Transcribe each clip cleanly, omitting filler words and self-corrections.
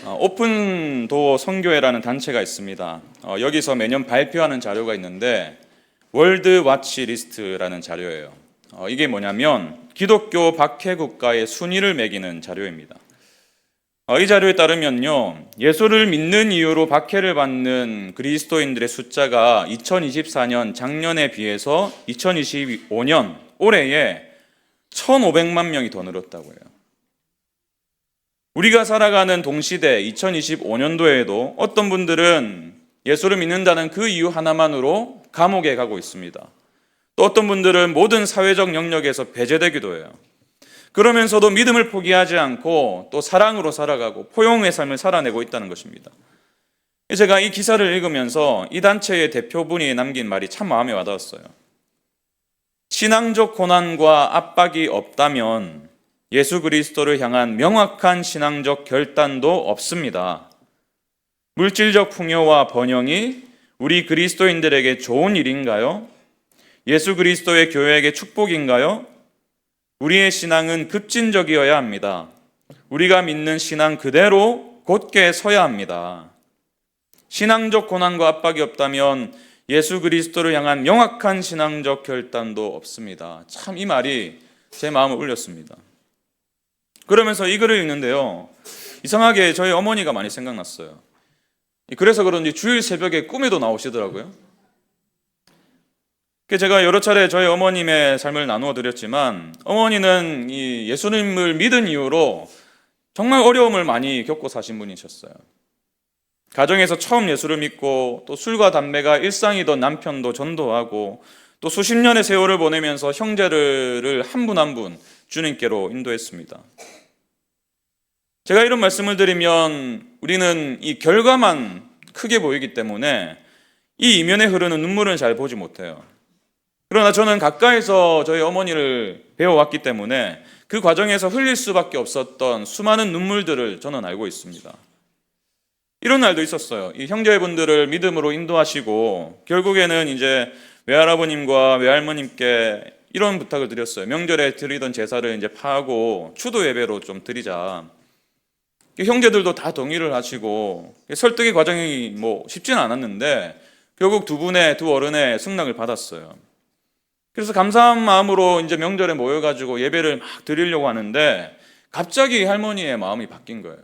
오픈도어 선교회라는 단체가 있습니다. 여기서 매년 발표하는 자료가 있는데 월드 와치 리스트라는 자료예요. 이게 뭐냐면 기독교 박해 국가의 순위를 매기는 자료입니다. 이 자료에 따르면요, 예수를 믿는 이유로 박해를 받는 그리스도인들의 숫자가 2024년 작년에 비해서 2025년 올해에 1,500만 명이 더 늘었다고 해요. 우리가 살아가는 동시대 2025년도에도 어떤 분들은 예수를 믿는다는 그 이유 하나만으로 감옥에 가고 있습니다. 또 어떤 분들은 모든 사회적 영역에서 배제되기도 해요. 그러면서도 믿음을 포기하지 않고 또 사랑으로 살아가고 포용의 삶을 살아내고 있다는 것입니다. 제가 이 기사를 읽으면서 이 단체의 대표분이 남긴 말이 참 마음에 와닿았어요. 신앙적 고난과 압박이 없다면 예수 그리스도를 향한 명확한 신앙적 결단도 없습니다. 물질적 풍요와 번영이 우리 그리스도인들에게 좋은 일인가요? 예수 그리스도의 교회에게 축복인가요? 우리의 신앙은 급진적이어야 합니다. 우리가 믿는 신앙 그대로 곧게 서야 합니다. 신앙적 고난과 압박이 없다면 예수 그리스도를 향한 명확한 신앙적 결단도 없습니다. 참 이 말이 제 마음을 울렸습니다. 그러면서 이 글을 읽는데요, 이상하게 저희 어머니가 많이 생각났어요. 그래서 그런지 주일 새벽에 꿈에도 나오시더라고요. 제가 여러 차례 저희 어머님의 삶을 나누어 드렸지만 어머니는 이 예수님을 믿은 이후로 정말 어려움을 많이 겪고 사신 분이셨어요. 가정에서 처음 예수를 믿고 또 술과 담배가 일상이던 남편도 전도하고 또 수십 년의 세월을 보내면서 형제를 한 분 한 분 주님께로 인도했습니다. 제가 이런 말씀을 드리면 우리는 이 결과만 크게 보이기 때문에 이 이면에 흐르는 눈물은 잘 보지 못해요. 그러나 저는 가까이서 저희 어머니를 배워왔기 때문에 그 과정에서 흘릴 수밖에 없었던 수많은 눈물들을 저는 알고 있습니다. 이런 날도 있었어요. 이 형제분들을 믿음으로 인도하시고 결국에는 이제 외할아버님과 외할머님께 이런 부탁을 드렸어요. 명절에 드리던 제사를 이제 파하고 추도 예배로 좀 드리자. 형제들도 다 동의를 하시고 설득의 과정이 쉽지는 않았는데 결국 두 어른의 승낙을 받았어요. 그래서 감사한 마음으로 이제 명절에 모여가지고 예배를 막 드리려고 하는데 갑자기 할머니의 마음이 바뀐 거예요.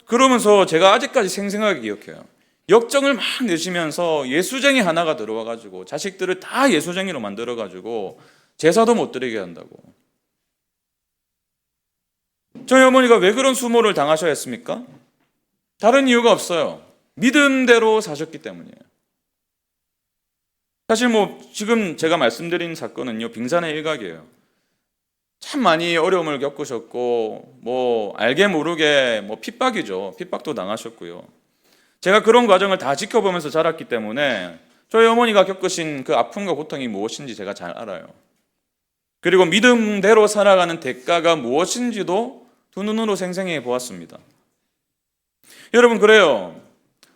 그러면서 제가 아직까지 생생하게 기억해요. 역정을 막 내시면서 예수쟁이 하나가 들어와가지고 자식들을 다 예수쟁이로 만들어가지고 제사도 못 드리게 한다고. 저희 어머니가 왜 그런 수모를 당하셔야 했습니까? 다른 이유가 없어요. 믿음대로 사셨기 때문이에요. 사실 지금 제가 말씀드린 사건은요, 빙산의 일각이에요. 참 많이 어려움을 겪으셨고 알게 모르게 핍박이죠. 핍박도 당하셨고요. 제가 그런 과정을 다 지켜보면서 자랐기 때문에 저희 어머니가 겪으신 그 아픔과 고통이 무엇인지 제가 잘 알아요. 그리고 믿음대로 살아가는 대가가 무엇인지도 두 눈으로 생생히 보았습니다. 여러분, 그래요.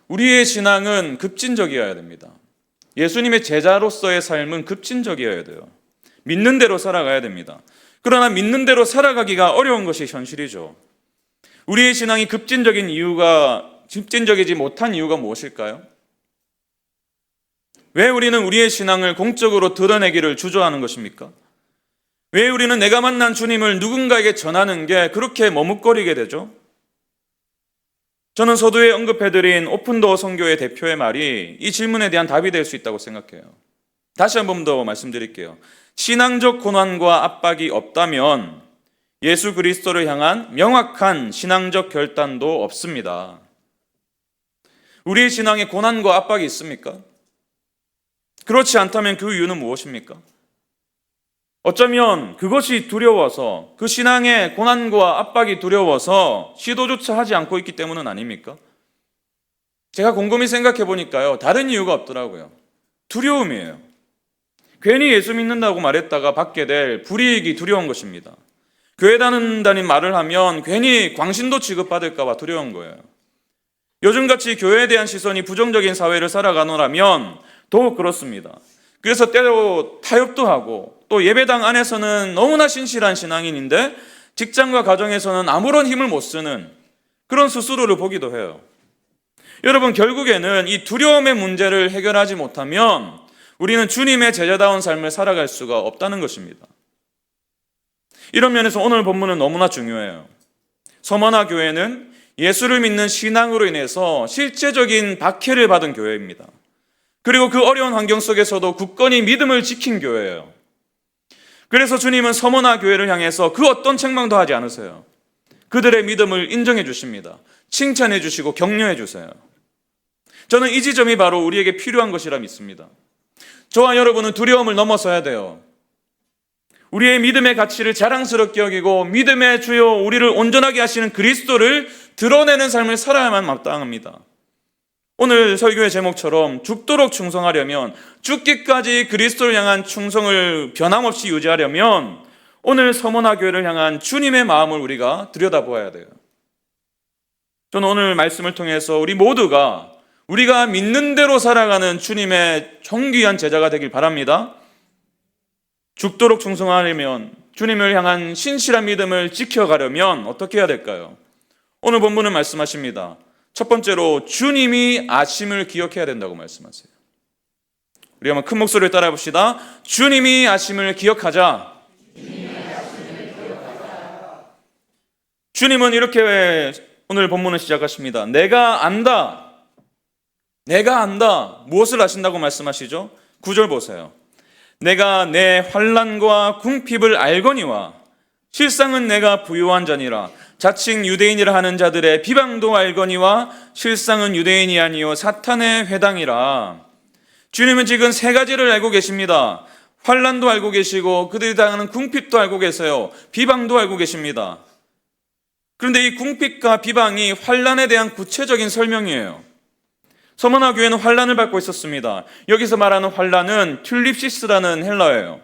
우리의 신앙은 급진적이어야 됩니다. 예수님의 제자로서의 삶은 급진적이어야 돼요. 믿는 대로 살아가야 됩니다. 그러나 믿는 대로 살아가기가 어려운 것이 현실이죠. 우리의 신앙이 급진적이지 못한 이유가 무엇일까요? 왜 우리는 우리의 신앙을 공적으로 드러내기를 주저하는 것입니까? 왜 우리는 내가 만난 주님을 누군가에게 전하는 게 그렇게 머뭇거리게 되죠? 저는 서두에 언급해드린 오픈도어 선교의 대표의 말이 이 질문에 대한 답이 될 수 있다고 생각해요. 다시 한 번 더 말씀드릴게요. 신앙적 고난과 압박이 없다면 예수 그리스도를 향한 명확한 신앙적 결단도 없습니다. 우리의 신앙에 고난과 압박이 있습니까? 그렇지 않다면 그 이유는 무엇입니까? 어쩌면 그것이 두려워서, 그 신앙의 고난과 압박이 두려워서 시도조차 하지 않고 있기 때문은 아닙니까? 제가 곰곰이 생각해 보니까요, 다른 이유가 없더라고요. 두려움이에요. 괜히 예수 믿는다고 말했다가 받게 될 불이익이 두려운 것입니다. 교회 다닌다는 말을 하면 괜히 광신도 취급받을까 봐 두려운 거예요. 요즘같이 교회에 대한 시선이 부정적인 사회를 살아가노라면 더욱 그렇습니다. 그래서 때로 타협도 하고 또 예배당 안에서는 너무나 신실한 신앙인인데 직장과 가정에서는 아무런 힘을 못 쓰는 그런 스스로를 보기도 해요. 여러분, 결국에는 이 두려움의 문제를 해결하지 못하면 우리는 주님의 제자다운 삶을 살아갈 수가 없다는 것입니다. 이런 면에서 오늘 본문은 너무나 중요해요. 서머나 교회는 예수를 믿는 신앙으로 인해서 실제적인 박해를 받은 교회입니다. 그리고 그 어려운 환경 속에서도 굳건히 믿음을 지킨 교회예요. 그래서 주님은 서머나 교회를 향해서 그 어떤 책망도 하지 않으세요. 그들의 믿음을 인정해 주십니다. 칭찬해 주시고 격려해 주세요. 저는 이 지점이 바로 우리에게 필요한 것이라 믿습니다. 저와 여러분은 두려움을 넘어서야 돼요. 우리의 믿음의 가치를 자랑스럽게 여기고 믿음의 주요 우리를 온전하게 하시는 그리스도를 드러내는 삶을 살아야만 마땅합니다. 오늘 설교의 제목처럼 죽도록 충성하려면, 죽기까지 그리스도를 향한 충성을 변함없이 유지하려면 오늘 서머나 교회를 향한 주님의 마음을 우리가 들여다보아야 돼요. 저는 오늘 말씀을 통해서 우리 모두가 우리가 믿는 대로 살아가는 주님의 존귀한 제자가 되길 바랍니다. 죽도록 충성하려면, 주님을 향한 신실한 믿음을 지켜가려면 어떻게 해야 될까요? 오늘 본문은 말씀하십니다. 첫 번째로 주님이 아심을 기억해야 된다고 말씀하세요. 우리 한번 큰 목소리를 따라 봅시다. 주님이 아심을 기억하자. 주님은 이렇게 오늘 본문을 시작하십니다. 내가 안다. 내가 안다. 무엇을 아신다고 말씀하시죠? 9절 보세요. 내가 내 환난과 궁핍을 알거니와 실상은 내가 부유한 자니라. 자칭 유대인이라 하는 자들의 비방도 알거니와 실상은 유대인이 아니요 사탄의 회당이라. 주님은 지금 세 가지를 알고 계십니다. 환난도 알고 계시고 그들이 당하는 궁핍도 알고 계세요. 비방도 알고 계십니다. 그런데 이 궁핍과 비방이 환난에 대한 구체적인 설명이에요. 서머나 교회는 환난을 받고 있었습니다. 여기서 말하는 환난은 튤립시스라는 헬라어예요.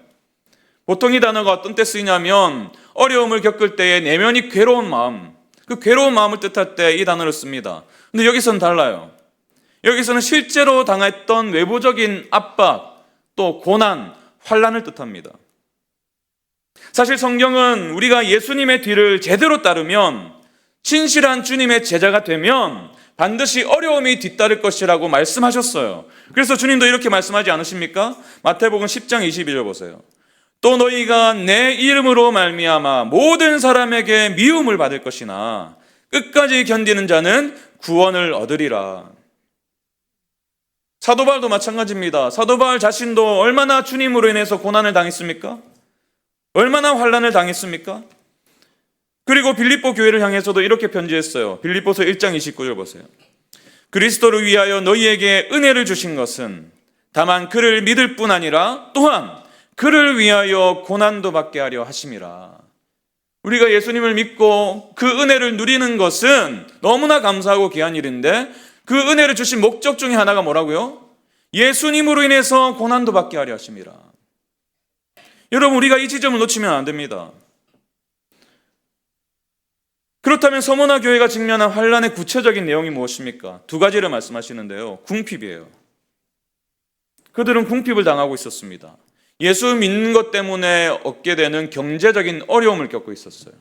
보통 이 단어가 어떤 때 쓰이냐면 어려움을 겪을 때의 내면이 괴로운 마음, 그 괴로운 마음을 뜻할 때 이 단어를 씁니다. 근데 여기서는 달라요. 여기서는 실제로 당했던 외부적인 압박, 또 고난, 환난을 뜻합니다. 사실 성경은 우리가 예수님의 뒤를 제대로 따르면, 진실한 주님의 제자가 되면 반드시 어려움이 뒤따를 것이라고 말씀하셨어요. 그래서 주님도 이렇게 말씀하지 않으십니까? 마태복음 10장 22절 보세요. 또 너희가 내 이름으로 말미암아 모든 사람에게 미움을 받을 것이나 끝까지 견디는 자는 구원을 얻으리라. 사도 바울도 마찬가지입니다. 사도 바울 자신도 얼마나 주님으로 인해서 고난을 당했습니까? 얼마나 환난을 당했습니까? 그리고 빌립보 교회를 향해서도 이렇게 편지했어요. 빌립보서 1장 29절 보세요. 그리스도를 위하여 너희에게 은혜를 주신 것은 다만 그를 믿을 뿐 아니라 또한 그를 위하여 고난도 받게 하려 하심이라. 우리가 예수님을 믿고 그 은혜를 누리는 것은 너무나 감사하고 귀한 일인데, 그 은혜를 주신 목적 중에 하나가 뭐라고요? 예수님으로 인해서 고난도 받게 하려 하심이라. 여러분, 우리가 이 지점을 놓치면 안 됩니다. 그렇다면 서머나 교회가 직면한 환난의 구체적인 내용이 무엇입니까? 두 가지를 말씀하시는데요. 궁핍이에요. 그들은 궁핍을 당하고 있었습니다. 예수 믿는 것 때문에 얻게 되는 경제적인 어려움을 겪고 있었어요.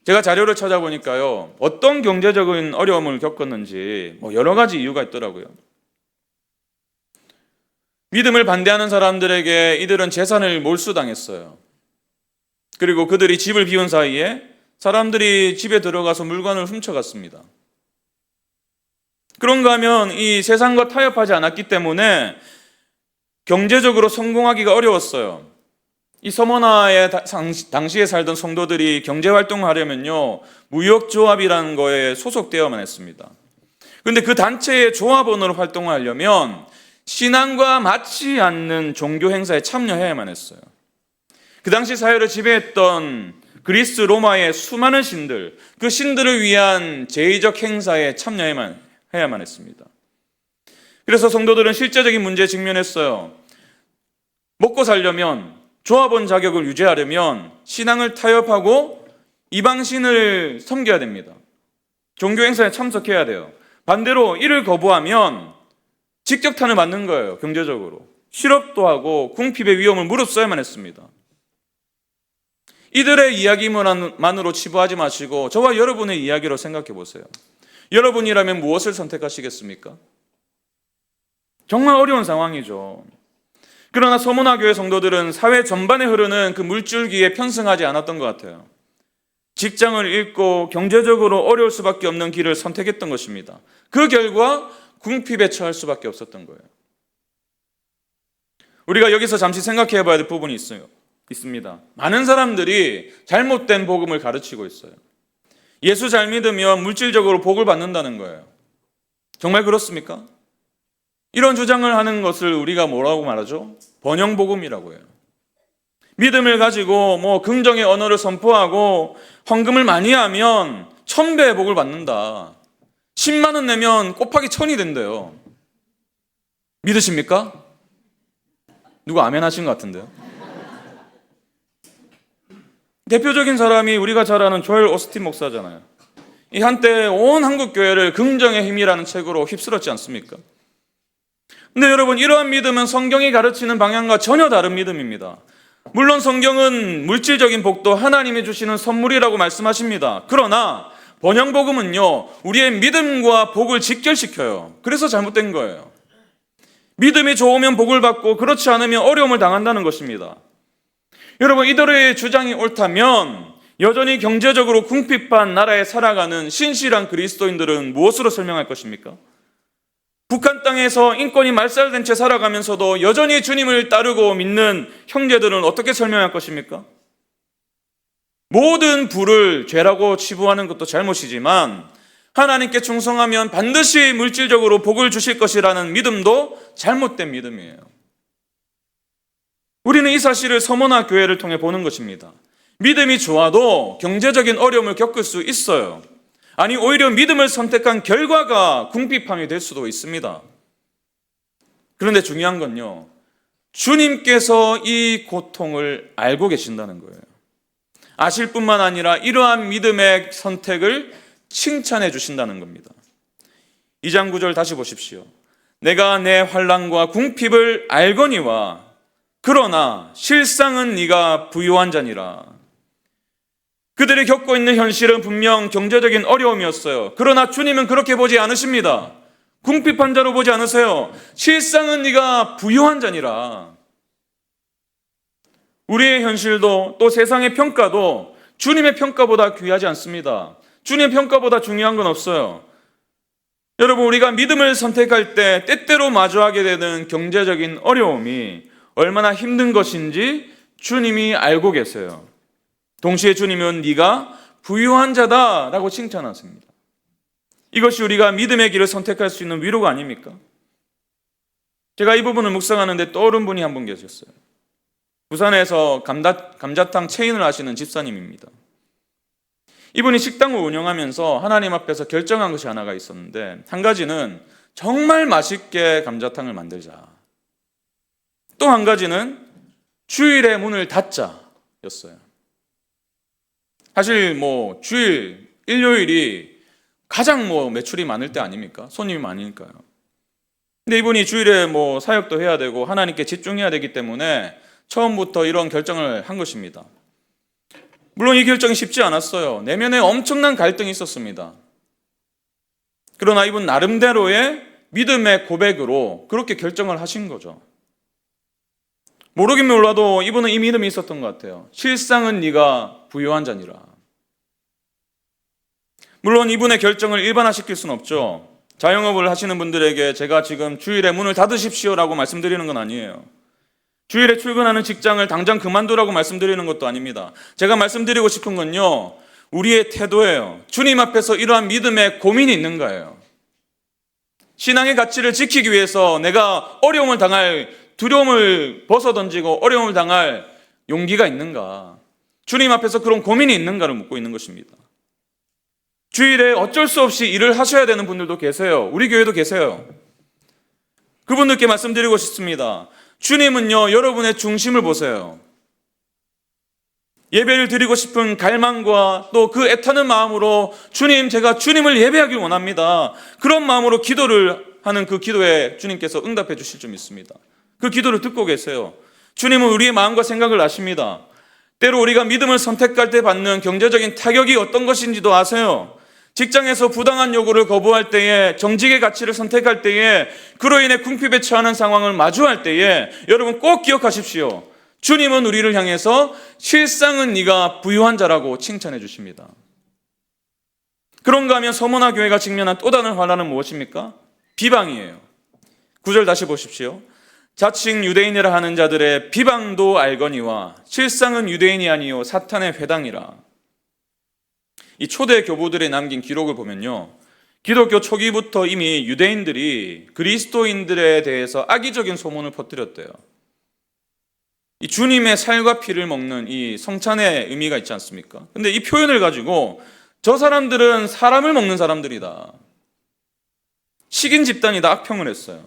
제가 자료를 찾아보니까요, 어떤 경제적인 어려움을 겪었는지 여러 가지 이유가 있더라고요. 믿음을 반대하는 사람들에게 이들은 재산을 몰수당했어요. 그리고 그들이 집을 비운 사이에 사람들이 집에 들어가서 물건을 훔쳐갔습니다. 그런가 하면 이 세상과 타협하지 않았기 때문에 경제적으로 성공하기가 어려웠어요. 이 서머나의 당시에 살던 성도들이 경제활동을 하려면요, 무역조합이라는 거에 소속되어야만 했습니다. 그런데 그 단체의 조합원으로 활동을 하려면 신앙과 맞지 않는 종교 행사에 참여해야만 했어요. 그 당시 사회를 지배했던 그리스 로마의 수많은 신들, 그 신들을 위한 제의적 행사에 참여해야만 했습니다. 그래서 성도들은 실제적인 문제에 직면했어요. 먹고 살려면, 조합원 자격을 유지하려면 신앙을 타협하고 이방신을 섬겨야 됩니다. 종교 행사에 참석해야 돼요. 반대로 이를 거부하면 직격탄을 맞는 거예요. 경제적으로 실업도 하고 궁핍의 위험을 무릅써야만 했습니다. 이들의 이야기만으로 치부하지 마시고 저와 여러분의 이야기로 생각해 보세요. 여러분이라면 무엇을 선택하시겠습니까? 정말 어려운 상황이죠. 그러나 서문화 교회 성도들은 사회 전반에 흐르는 그 물줄기에 편승하지 않았던 것 같아요. 직장을 잃고 경제적으로 어려울 수밖에 없는 길을 선택했던 것입니다. 그 결과 궁핍에 처할 수밖에 없었던 거예요. 우리가 여기서 잠시 생각해 봐야 될 부분이 있습니다. 많은 사람들이 잘못된 복음을 가르치고 있어요. 예수 잘 믿으면 물질적으로 복을 받는다는 거예요. 정말 그렇습니까? 이런 주장을 하는 것을 우리가 뭐라고 말하죠? 번영복음이라고 해요. 믿음을 가지고 긍정의 언어를 선포하고 헌금을 많이 하면 1000배의 복을 받는다. 10만 원 내면 곱하기 1000이 된대요. 믿으십니까? 누가 아멘 하신 것 같은데요? 대표적인 사람이 우리가 잘 아는 조엘 오스틴 목사잖아요. 이 한때 온 한국 교회를 긍정의 힘이라는 책으로 휩쓸었지 않습니까? 근데 여러분, 이러한 믿음은 성경이 가르치는 방향과 전혀 다른 믿음입니다. 물론 성경은 물질적인 복도 하나님이 주시는 선물이라고 말씀하십니다. 그러나 번영복음은요, 우리의 믿음과 복을 직결시켜요. 그래서 잘못된 거예요. 믿음이 좋으면 복을 받고 그렇지 않으면 어려움을 당한다는 것입니다. 여러분, 이들의 주장이 옳다면 여전히 경제적으로 궁핍한 나라에 살아가는 신실한 그리스도인들은 무엇으로 설명할 것입니까? 북한 땅에서 인권이 말살된 채 살아가면서도 여전히 주님을 따르고 믿는 형제들은 어떻게 설명할 것입니까? 모든 부를 죄라고 치부하는 것도 잘못이지만 하나님께 충성하면 반드시 물질적으로 복을 주실 것이라는 믿음도 잘못된 믿음이에요. 우리는 이 사실을 서문화 교회를 통해 보는 것입니다. 믿음이 좋아도 경제적인 어려움을 겪을 수 있어요. 아니, 오히려 믿음을 선택한 결과가 궁핍함이 될 수도 있습니다. 그런데 중요한 건요, 주님께서 이 고통을 알고 계신다는 거예요. 아실 뿐만 아니라 이러한 믿음의 선택을 칭찬해 주신다는 겁니다. 2장 9절 다시 보십시오. 내가 내 환난과 궁핍을 알거니와 그러나 실상은 네가 부유한 자니라. 그들이 겪고 있는 현실은 분명 경제적인 어려움이었어요. 그러나 주님은 그렇게 보지 않으십니다. 궁핍한 자로 보지 않으세요. 실상은 네가 부유한 자니라. 우리의 현실도 또 세상의 평가도 주님의 평가보다 귀하지 않습니다. 주님의 평가보다 중요한 건 없어요. 여러분, 우리가 믿음을 선택할 때 때때로 마주하게 되는 경제적인 어려움이 얼마나 힘든 것인지 주님이 알고 계세요. 동시에 주님은 네가 부유한 자다라고 칭찬하십니다. 이것이 우리가 믿음의 길을 선택할 수 있는 위로가 아닙니까? 제가 이 부분을 묵상하는데 떠오른 분이 한 분 계셨어요. 부산에서 감자탕 체인을 하시는 집사님입니다. 이분이 식당을 운영하면서 하나님 앞에서 결정한 것이 하나가 있었는데, 한 가지는 정말 맛있게 감자탕을 만들자. 또 한 가지는 주일에 문을 닫자 였어요. 사실 주일, 일요일이 가장 매출이 많을 때 아닙니까? 손님이 많으니까요. 근데 이분이 주일에 사역도 해야 되고 하나님께 집중해야 되기 때문에 처음부터 이런 결정을 한 것입니다. 물론 이 결정이 쉽지 않았어요. 내면에 엄청난 갈등이 있었습니다. 그러나 이분 나름대로의 믿음의 고백으로 그렇게 결정을 하신 거죠. 모르긴 몰라도 이분은 이 믿음이 있었던 것 같아요. 실상은 네가 부유한 자니라. 물론 이분의 결정을 일반화시킬 수는 없죠. 자영업을 하시는 분들에게 제가 지금 주일에 문을 닫으십시오라고 말씀드리는 건 아니에요. 주일에 출근하는 직장을 당장 그만두라고 말씀드리는 것도 아닙니다. 제가 말씀드리고 싶은 건요, 우리의 태도예요. 주님 앞에서 이러한 믿음의 고민이 있는가예요. 신앙의 가치를 지키기 위해서 내가 어려움을 당할 두려움을 벗어던지고 어려움을 당할 용기가 있는가? 주님 앞에서 그런 고민이 있는가를 묻고 있는 것입니다. 주일에 어쩔 수 없이 일을 하셔야 되는 분들도 계세요. 우리 교회도 계세요. 그분들께 말씀드리고 싶습니다. 주님은요, 여러분의 중심을 보세요. 예배를 드리고 싶은 갈망과 또 그 애타는 마음으로 주님, 제가 주님을 예배하길 원합니다. 그런 마음으로 기도를 하는 그 기도에 주님께서 응답해 주실 줄 믿습니다. 그 기도를 듣고 계세요. 주님은 우리의 마음과 생각을 아십니다. 때로 우리가 믿음을 선택할 때 받는 경제적인 타격이 어떤 것인지도 아세요? 직장에서 부당한 요구를 거부할 때에, 정직의 가치를 선택할 때에, 그로 인해 궁핍에 처하는 상황을 마주할 때에 여러분 꼭 기억하십시오. 주님은 우리를 향해서 실상은 네가 부유한 자라고 칭찬해 주십니다. 그런가 하면 서머나 교회가 직면한 또 다른 환난은 무엇입니까? 비방이에요. 9절 다시 보십시오. 자칭 유대인이라 하는 자들의 비방도 알거니와 실상은 유대인이 아니요 사탄의 회당이라. 이 초대 교부들이 남긴 기록을 보면요, 기독교 초기부터 이미 유대인들이 그리스도인들에 대해서 악의적인 소문을 퍼뜨렸대요. 이 주님의 살과 피를 먹는 이 성찬의 의미가 있지 않습니까? 근데 이 표현을 가지고 저 사람들은 사람을 먹는 사람들이다, 식인 집단이다, 악평을 했어요.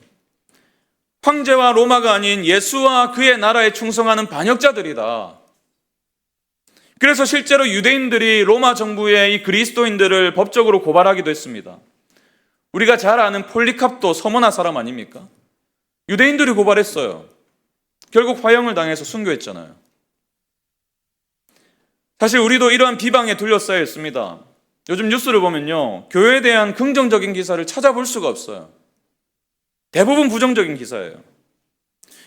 황제와 로마가 아닌 예수와 그의 나라에 충성하는 반역자들이다. 그래서 실제로 유대인들이 로마 정부의 이 그리스도인들을 법적으로 고발하기도 했습니다. 우리가 잘 아는 폴리캅도 서머나 사람 아닙니까? 유대인들이 고발했어요. 결국 화형을 당해서 순교했잖아요. 사실 우리도 이러한 비방에 둘러싸여 있습니다. 요즘 뉴스를 보면요, 교회에 대한 긍정적인 기사를 찾아볼 수가 없어요. 대부분 부정적인 기사예요.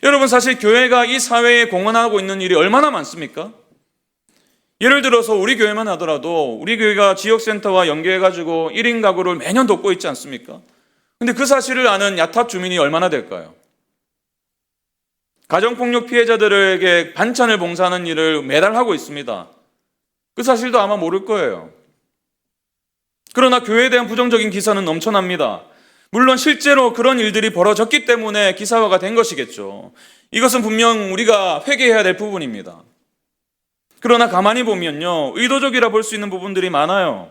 여러분, 사실 교회가 이 사회에 공헌하고 있는 일이 얼마나 많습니까? 예를 들어서 우리 교회만 하더라도 우리 교회가 지역센터와 연계해가지고 1인 가구를 매년 돕고 있지 않습니까? 근데 그 사실을 아는 야탑 주민이 얼마나 될까요? 가정폭력 피해자들에게 반찬을 봉사하는 일을 매달 하고 있습니다. 그 사실도 아마 모를 거예요. 그러나 교회에 대한 부정적인 기사는 넘쳐납니다. 물론 실제로 그런 일들이 벌어졌기 때문에 기사화가 된 것이겠죠. 이것은 분명 우리가 회개해야 될 부분입니다. 그러나 가만히 보면요, 의도적이라 볼 수 있는 부분들이 많아요.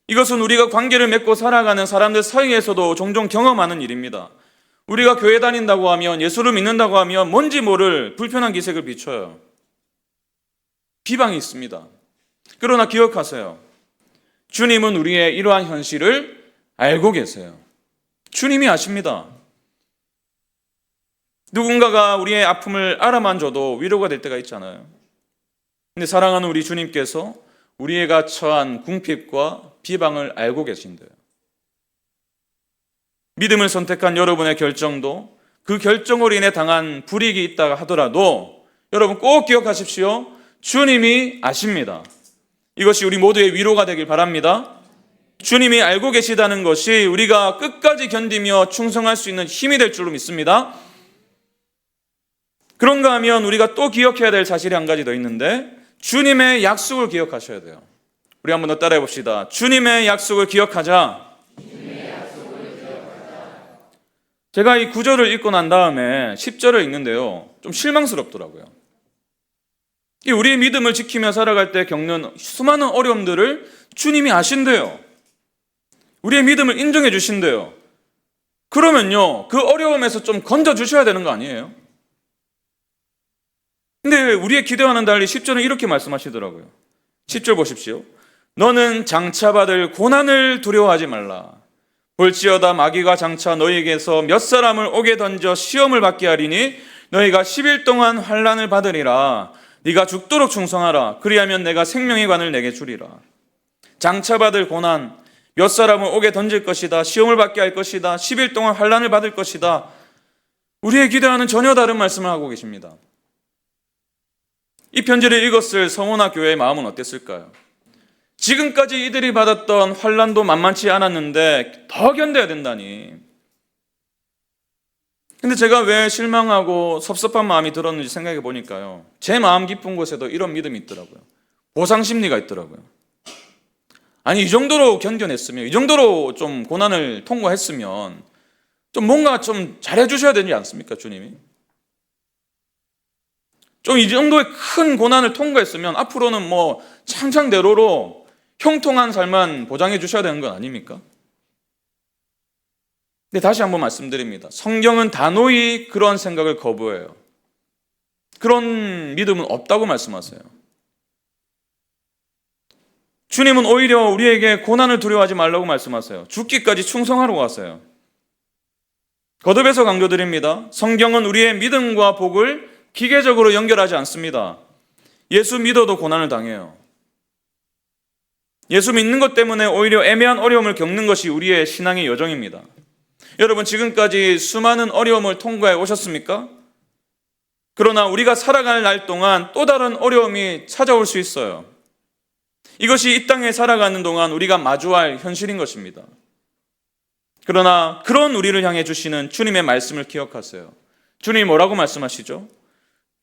이것은 우리가 관계를 맺고 살아가는 사람들 사이에서도 종종 경험하는 일입니다. 우리가 교회 다닌다고 하면, 예수를 믿는다고 하면 뭔지 모를 불편한 기색을 비춰요. 비방이 있습니다. 그러나 기억하세요. 주님은 우리의 이러한 현실을 알고 계세요. 주님이 아십니다. 누군가가 우리의 아픔을 알아만 줘도 위로가 될 때가 있잖아요. 근데 사랑하는 우리 주님께서 우리가 처한 궁핍과 비방을 알고 계신대요. 믿음을 선택한 여러분의 결정도, 그 결정으로 인해 당한 불이익이 있다 하더라도 여러분 꼭 기억하십시오. 주님이 아십니다. 이것이 우리 모두의 위로가 되길 바랍니다. 주님이 알고 계시다는 것이 우리가 끝까지 견디며 충성할 수 있는 힘이 될 줄로 믿습니다. 그런가 하면 우리가 또 기억해야 될 사실이 한 가지 더 있는데, 주님의 약속을 기억하셔야 돼요. 우리 한번 더 따라해 봅시다. 주님의 약속을 기억하자. 제가 이 9절을 읽고 난 다음에 10절을 읽는데요, 좀 실망스럽더라고요. 우리의 믿음을 지키며 살아갈 때 겪는 수많은 어려움들을 주님이 아신대요. 우리의 믿음을 인정해 주신대요. 그러면요, 그 어려움에서 좀 건져 주셔야 되는 거 아니에요? 근데 우리의 기대와는 달리 10절은 이렇게 말씀하시더라고요. 10절 보십시오. 너는 장차받을 고난을 두려워하지 말라. 볼지어다 마귀가 장차 너희에게서 몇 사람을 옥에 던져 시험을 받게 하리니 너희가 10일 동안 환난을 받으리라. 네가 죽도록 충성하라. 그리하면 내가 생명의 관을 내게 주리라. 장차받을 고난, 몇 사람을 옥에 던질 것이다. 시험을 받게 할 것이다. 10일 동안 환난을 받을 것이다. 우리의 기대와는 전혀 다른 말씀을 하고 계십니다. 이 편지를 읽었을 서머나 교회의 마음은 어땠을까요? 지금까지 이들이 받았던 환난도 만만치 않았는데 더 견뎌야 된다니. 근데 제가 왜 실망하고 섭섭한 마음이 들었는지 생각해 보니까요, 제 마음 깊은 곳에도 이런 믿음이 있더라고요. 보상 심리가 있더라고요. 아니, 이 정도로 견뎌냈으면, 이 정도로 좀 고난을 통과했으면 좀 뭔가 좀 잘해 주셔야 되지 않습니까, 주님이? 좀 이 정도의 큰 고난을 통과했으면 앞으로는 뭐 창창대로로 형통한 삶만 보장해 주셔야 되는 건 아닙니까? 근데 다시 한번 말씀드립니다. 성경은 단호히 그런 생각을 거부해요. 그런 믿음은 없다고 말씀하세요. 주님은 오히려 우리에게 고난을 두려워하지 말라고 말씀하세요. 죽기까지 충성하라고 하세요. 거듭해서 강조드립니다. 성경은 우리의 믿음과 복을 기계적으로 연결하지 않습니다. 예수 믿어도 고난을 당해요. 예수 믿는 것 때문에 오히려 애매한 어려움을 겪는 것이 우리의 신앙의 여정입니다. 여러분, 지금까지 수많은 어려움을 통과해 오셨습니까? 그러나 우리가 살아갈 날 동안 또 다른 어려움이 찾아올 수 있어요. 이것이 이 땅에 살아가는 동안 우리가 마주할 현실인 것입니다. 그러나 그런 우리를 향해 주시는 주님의 말씀을 기억하세요. 주님이 뭐라고 말씀하시죠?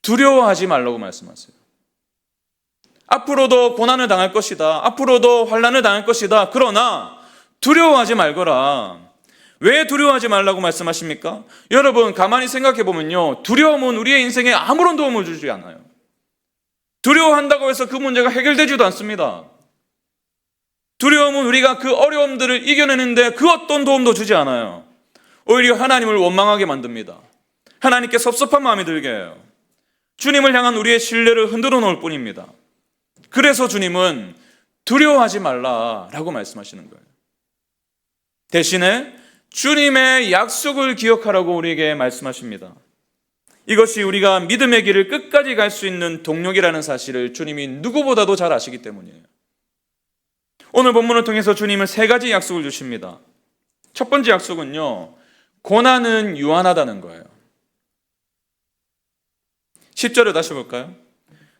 두려워하지 말라고 말씀하세요. 앞으로도 고난을 당할 것이다. 앞으로도 환난을 당할 것이다. 그러나 두려워하지 말거라. 왜 두려워하지 말라고 말씀하십니까? 여러분, 가만히 생각해 보면요, 두려움은 우리의 인생에 아무런 도움을 주지 않아요. 두려워한다고 해서 그 문제가 해결되지도 않습니다. 두려움은 우리가 그 어려움들을 이겨내는데 그 어떤 도움도 주지 않아요. 오히려 하나님을 원망하게 만듭니다. 하나님께 섭섭한 마음이 들게 해요. 주님을 향한 우리의 신뢰를 흔들어 놓을 뿐입니다. 그래서 주님은 두려워하지 말라라고 말씀하시는 거예요. 대신에 주님의 약속을 기억하라고 우리에게 말씀하십니다. 이것이 우리가 믿음의 길을 끝까지 갈 수 있는 동력이라는 사실을 주님이 누구보다도 잘 아시기 때문이에요. 오늘 본문을 통해서 주님은 세 가지 약속을 주십니다. 첫 번째 약속은요, 고난은 유한하다는 거예요. 10절을 다시 볼까요?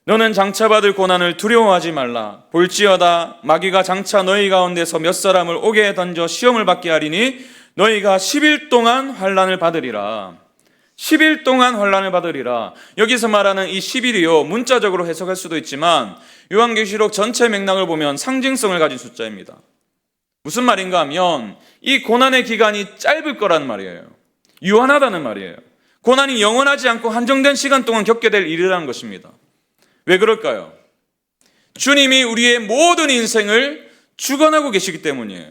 너는 장차 받을 고난을 두려워하지 말라. 볼지어다 마귀가 장차 너희 가운데서 몇 사람을 옥에 던져 시험을 받게 하리니 너희가 10일 동안 환난을 받으리라. 10일 동안 환난을 받으리라. 여기서 말하는 이 10일이요, 문자적으로 해석할 수도 있지만 요한계시록 전체 맥락을 보면 상징성을 가진 숫자입니다. 무슨 말인가 하면 이 고난의 기간이 짧을 거라는 말이에요. 유한하다는 말이에요. 고난이 영원하지 않고 한정된 시간 동안 겪게 될 일이라는 것입니다. 왜 그럴까요? 주님이 우리의 모든 인생을 주관하고 계시기 때문이에요.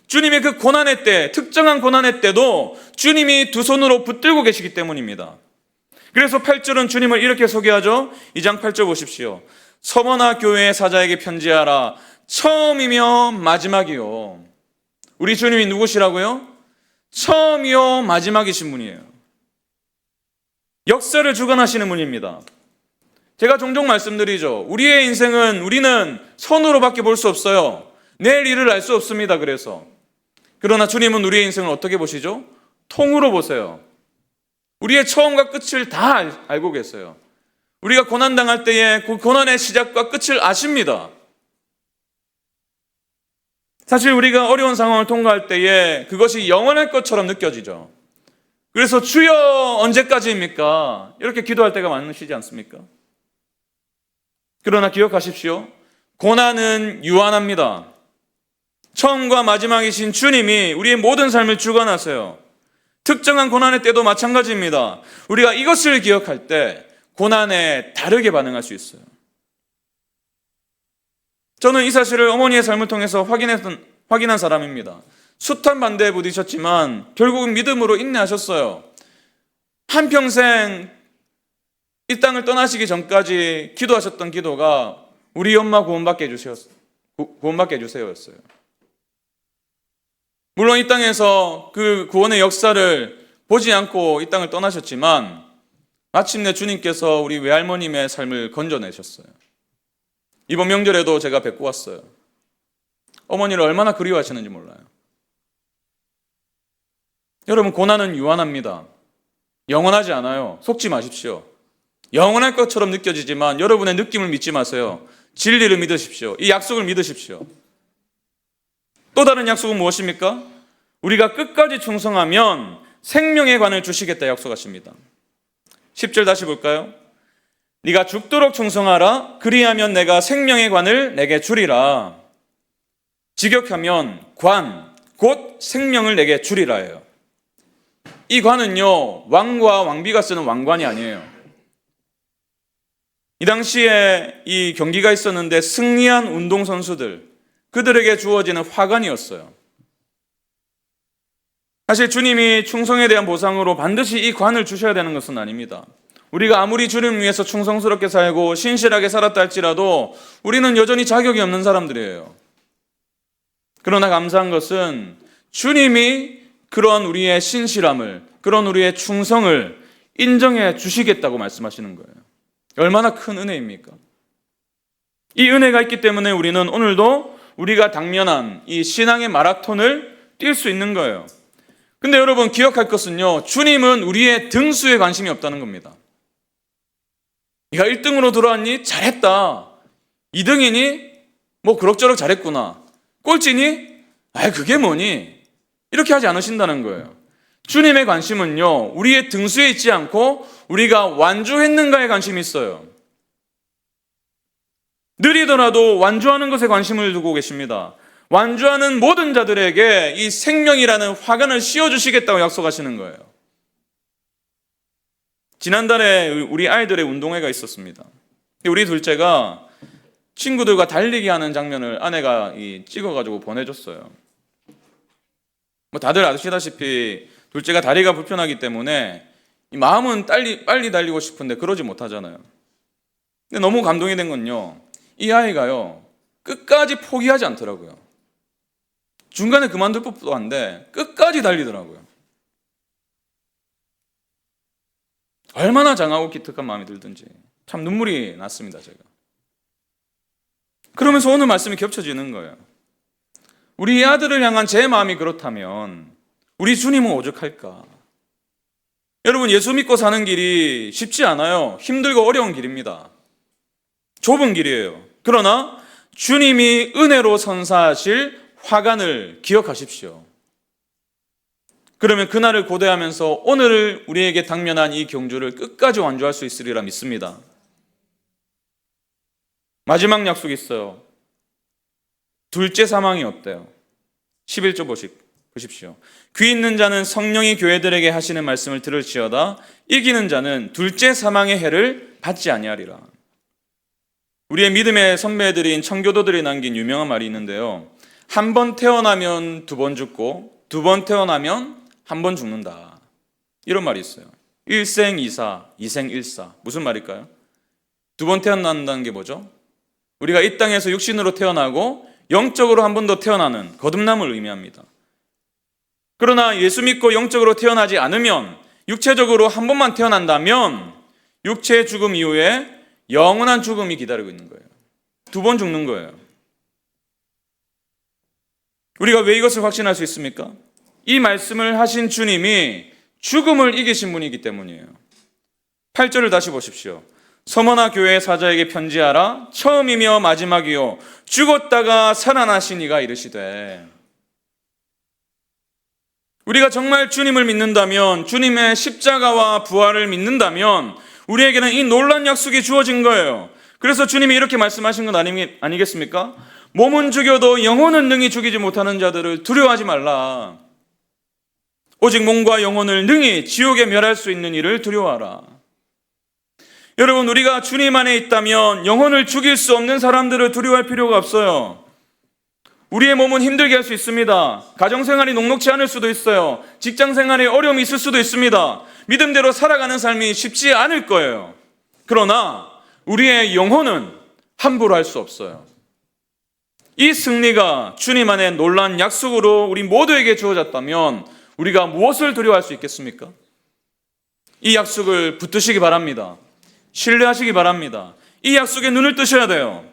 주님의 그 고난의 때, 특정한 고난의 때도 주님이 두 손으로 붙들고 계시기 때문입니다. 그래서 8절은 주님을 이렇게 소개하죠. 2장 8절 보십시오. 서머나 교회의 사자에게 편지하라. 처음이며 마지막이요. 우리 주님이 누구시라고요? 처음이요 마지막이신 분이에요. 역사를 주관하시는 분입니다. 제가 종종 말씀드리죠. 우리의 인생은 우리는 손으로밖에 볼 수 없어요. 내일 일을 알 수 없습니다. 그러나 주님은 우리의 인생을 어떻게 보시죠? 통으로 보세요. 우리의 처음과 끝을 다 알고 계세요. 우리가 고난당할 때에 그 고난의 시작과 끝을 아십니다. 사실 우리가 어려운 상황을 통과할 때에 그것이 영원할 것처럼 느껴지죠. 그래서 주여 언제까지입니까? 이렇게 기도할 때가 많으시지 않습니까? 그러나 기억하십시오. 고난은 유한합니다. 처음과 마지막이신 주님이 우리의 모든 삶을 주관하세요. 특정한 고난의 때도 마찬가지입니다. 우리가 이것을 기억할 때 고난에 다르게 반응할 수 있어요. 저는 이 사실을 어머니의 삶을 통해서 확인한 사람입니다. 숱한 반대에 부딪혔지만 결국은 믿음으로 인내하셨어요. 한평생 이 땅을 떠나시기 전까지 기도하셨던 기도가 우리 엄마 구원받게 해주세요였어요. 물론 이 땅에서 그 구원의 역사를 보지 않고 이 땅을 떠나셨지만 마침내 주님께서 우리 외할머님의 삶을 건져내셨어요. 이번 명절에도 제가 뵙고 왔어요. 어머니를 얼마나 그리워하시는지 몰라요. 여러분, 고난은 유한합니다. 영원하지 않아요. 속지 마십시오. 영원할 것처럼 느껴지지만 여러분의 느낌을 믿지 마세요. 진리를 믿으십시오. 이 약속을 믿으십시오. 또 다른 약속은 무엇입니까? 우리가 끝까지 충성하면 생명의 관을 주시겠다 약속하십니다. 10절 다시 볼까요? 네가 죽도록 충성하라. 그리하면 내가 생명의 관을 내게 주리라. 직역하면 관, 곧 생명을 내게 주리라예요. 이 관은요, 왕과 왕비가 쓰는 왕관이 아니에요. 이 당시에 이 경기가 있었는데 승리한 운동선수들, 그들에게 주어지는 화관이었어요. 사실 주님이 충성에 대한 보상으로 반드시 이 관을 주셔야 되는 것은 아닙니다. 우리가 아무리 주님을 위해서 충성스럽게 살고 신실하게 살았다 할지라도 우리는 여전히 자격이 없는 사람들이에요. 그러나 감사한 것은 주님이 그런 우리의 신실함을, 그런 우리의 충성을 인정해 주시겠다고 말씀하시는 거예요. 얼마나 큰 은혜입니까? 이 은혜가 있기 때문에 우리는 오늘도 우리가 당면한 이 신앙의 마라톤을 뛸 수 있는 거예요. 근데 여러분 기억할 것은요, 주님은 우리의 등수에 관심이 없다는 겁니다. 네가 1등으로 들어왔니? 잘했다. 2등이니? 뭐 그럭저럭 잘했구나. 꼴찌니? 그게 뭐니? 이렇게 하지 않으신다는 거예요. 주님의 관심은요, 우리의 등수에 있지 않고 우리가 완주했는가에 관심이 있어요. 느리더라도 완주하는 것에 관심을 두고 계십니다. 완주하는 모든 자들에게 이 생명이라는 화관을 씌워주시겠다고 약속하시는 거예요. 지난달에 우리 아이들의 운동회가 있었습니다. 우리 둘째가 친구들과 달리기 하는 장면을 아내가 찍어가지고 보내줬어요. 뭐 다들 아시다시피 둘째가 다리가 불편하기 때문에 마음은 빨리 달리고 싶은데 그러지 못하잖아요. 근데 너무 감동이 된 건요, 이 아이가요 끝까지 포기하지 않더라고요. 중간에 그만둘 법도 한데 끝까지 달리더라고요. 얼마나 장하고 기특한 마음이 들든지 참 눈물이 났습니다, 제가. 그러면서 오늘 말씀이 겹쳐지는 거예요. 우리 아들을 향한 제 마음이 그렇다면 우리 주님은 오죽할까? 여러분, 예수 믿고 사는 길이 쉽지 않아요. 힘들고 어려운 길입니다. 좁은 길이에요. 그러나 주님이 은혜로 선사하실 화관을 기억하십시오. 그러면 그날을 고대하면서 오늘 우리에게 당면한 이 경주를 끝까지 완주할 수 있으리라 믿습니다. 마지막 약속이 있어요. 둘째 사망이 어때요? 11절 보십시오. 귀 있는 자는 성령이 교회들에게 하시는 말씀을 들을지어다. 이기는 자는 둘째 사망의 해를 받지 아니하리라. 우리의 믿음의 선배들인 청교도들이 남긴 유명한 말이 있는데요, 한 번 태어나면 두 번 죽고 두 번 태어나면 한 번 죽는다, 이런 말이 있어요. 일생이사, 이생일사. 무슨 말일까요? 두 번 태어난다는 게 뭐죠? 우리가 이 땅에서 육신으로 태어나고 영적으로 한 번 더 태어나는 거듭남을 의미합니다. 그러나 예수 믿고 영적으로 태어나지 않으면, 육체적으로 한 번만 태어난다면 육체의 죽음 이후에 영원한 죽음이 기다리고 있는 거예요. 두 번 죽는 거예요. 우리가 왜 이것을 확신할 수 있습니까? 이 말씀을 하신 주님이 죽음을 이기신 분이기 때문이에요. 8절을 다시 보십시오. 서머나 교회 사자에게 편지하라. 처음이며 마지막이요 죽었다가 살아나신 이가 이르시되. 우리가 정말 주님을 믿는다면, 주님의 십자가와 부활을 믿는다면 우리에게는 이 놀라운 약속이 주어진 거예요. 그래서 주님이 이렇게 말씀하신 건 아니겠습니까? 몸은 죽여도 영혼은 능히 죽이지 못하는 자들을 두려워하지 말라. 오직 몸과 영혼을 능히 지옥에 멸할 수 있는 이를 두려워하라. 여러분, 우리가 주님 안에 있다면 영혼을 죽일 수 없는 사람들을 두려워할 필요가 없어요. 우리의 몸은 힘들게 할 수 있습니다. 가정생활이 녹록지 않을 수도 있어요. 직장생활에 어려움이 있을 수도 있습니다. 믿음대로 살아가는 삶이 쉽지 않을 거예요. 그러나 우리의 영혼은 함부로 할 수 없어요. 이 승리가 주님 안에 놀라운 약속으로 우리 모두에게 주어졌다면 우리가 무엇을 두려워할 수 있겠습니까? 이 약속을 붙드시기 바랍니다. 신뢰하시기 바랍니다. 이 약속에 눈을 뜨셔야 돼요.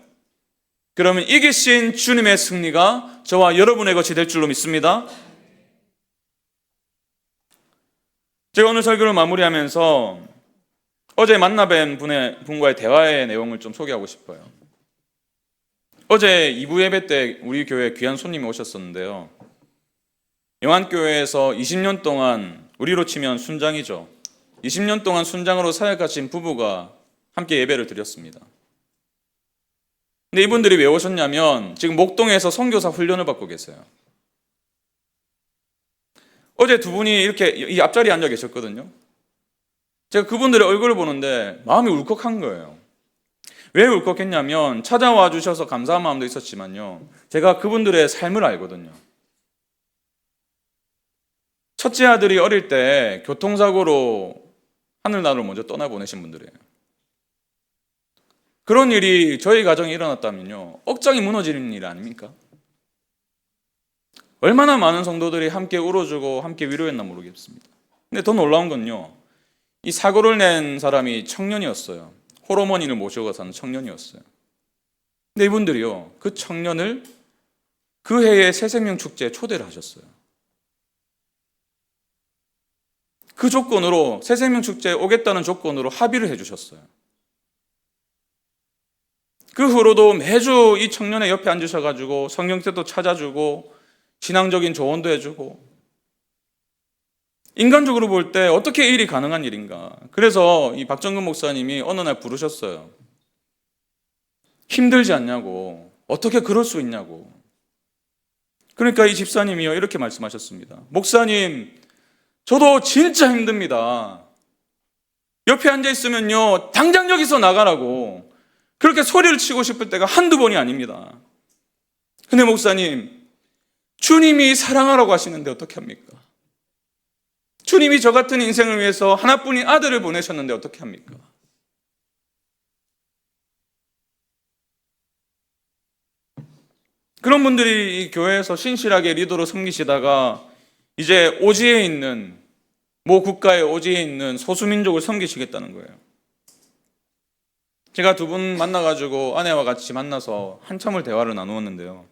그러면 이기신 주님의 승리가 저와 여러분의 것이 될 줄로 믿습니다. 제가 오늘 설교를 마무리하면서 어제 만나뵌 분과의 대화의 내용을 좀 소개하고 싶어요. 어제 2부 예배 때 우리 교회에 귀한 손님이 오셨었는데요, 영안교회에서 20년 동안, 우리로 치면 순장이죠, 20년 동안 순장으로 사역하신 부부가 함께 예배를 드렸습니다. 근데 이분들이 왜 오셨냐면 지금 목동에서 선교사 훈련을 받고 계세요. 어제 두 분이 이렇게 이 앞자리에 앉아 계셨거든요. 제가 그분들의 얼굴을 보는데 마음이 울컥한 거예요. 왜 울컥했냐면 찾아와 주셔서 감사한 마음도 있었지만요, 제가 그분들의 삶을 알거든요. 첫째 아들이 어릴 때 교통사고로 하늘나라로 먼저 떠나보내신 분들이에요. 그런 일이 저희 가정에 일어났다면요, 억장이 무너지는 일 아닙니까? 얼마나 많은 성도들이 함께 울어주고 함께 위로했나 모르겠습니다. 근데 더 놀라운 건요, 이 사고를 낸 사람이 청년이었어요. 홀어머니를 모시고 사는 청년이었어요. 근데 이분들이요, 그 청년을 그 해의 새생명 축제에 초대를 하셨어요. 그 조건으로, 새생명 축제에 오겠다는 조건으로 합의를 해주셨어요. 그 후로도 매주 이 청년의 옆에 앉으셔가지고 성경책도 찾아주고 신앙적인 조언도 해주고, 인간적으로 볼 때 어떻게 이 일이 가능한 일인가. 그래서 이 박정근 목사님이 어느 날 부르셨어요. 힘들지 않냐고, 어떻게 그럴 수 있냐고. 그러니까 이 집사님이요, 이렇게 말씀하셨습니다. 목사님, 저도 진짜 힘듭니다. 옆에 앉아 있으면요, 당장 여기서 나가라고 그렇게 소리를 치고 싶을 때가 한두 번이 아닙니다. 근데 목사님, 주님이 사랑하라고 하시는데 어떻게 합니까? 주님이 저 같은 인생을 위해서 하나뿐인 아들을 보내셨는데 어떻게 합니까? 그런 분들이 이 교회에서 신실하게 리더로 섬기시다가 이제 오지에 있는, 모 국가의 오지에 있는 소수민족을 섬기시겠다는 거예요. 제가 두 분 만나가지고 아내와 같이 만나서 한참을 대화를 나누었는데요,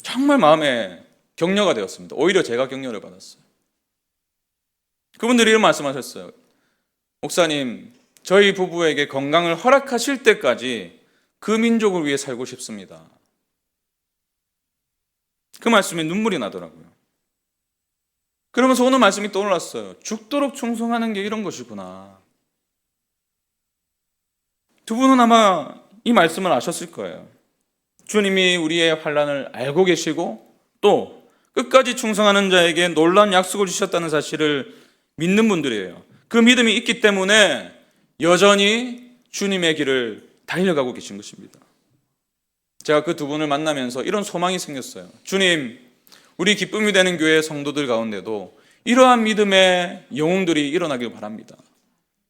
정말 마음에 격려가 되었습니다. 오히려 제가 격려를 받았어요. 그분들이 이런 말씀하셨어요. 목사님, 저희 부부에게 건강을 허락하실 때까지 그 민족을 위해 살고 싶습니다. 그 말씀에 눈물이 나더라고요. 그러면서 오늘 말씀이 떠올랐어요. 죽도록 충성하는 게 이런 것이구나. 두 분은 아마 이 말씀을 아셨을 거예요. 주님이 우리의 환난을 알고 계시고 또 끝까지 충성하는 자에게 놀라운 약속을 주셨다는 사실을 믿는 분들이에요. 그 믿음이 있기 때문에 여전히 주님의 길을 달려가고 계신 것입니다. 제가 그 두 분을 만나면서 이런 소망이 생겼어요. 주님, 우리 기쁨이 되는 교회 성도들 가운데도 이러한 믿음의 영웅들이 일어나길 바랍니다.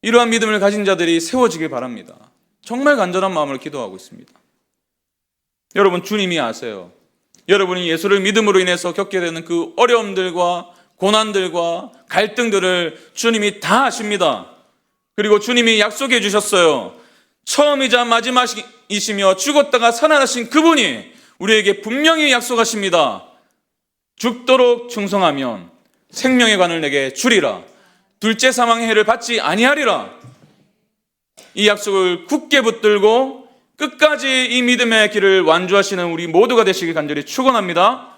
이러한 믿음을 가진 자들이 세워지길 바랍니다. 정말 간절한 마음으로 기도하고 있습니다. 여러분, 주님이 아세요. 여러분이 예수를 믿음으로 인해서 겪게 되는 그 어려움들과 고난들과 갈등들을 주님이 다 아십니다. 그리고 주님이 약속해 주셨어요. 처음이자 마지막이시며 죽었다가 살아나신 그분이 우리에게 분명히 약속하십니다. 죽도록 충성하면 생명의 관을 내게 주리라. 둘째 사망의 해를 받지 아니하리라. 이 약속을 굳게 붙들고 끝까지 이 믿음의 길을 완주하시는 우리 모두가 되시길 간절히 축원합니다.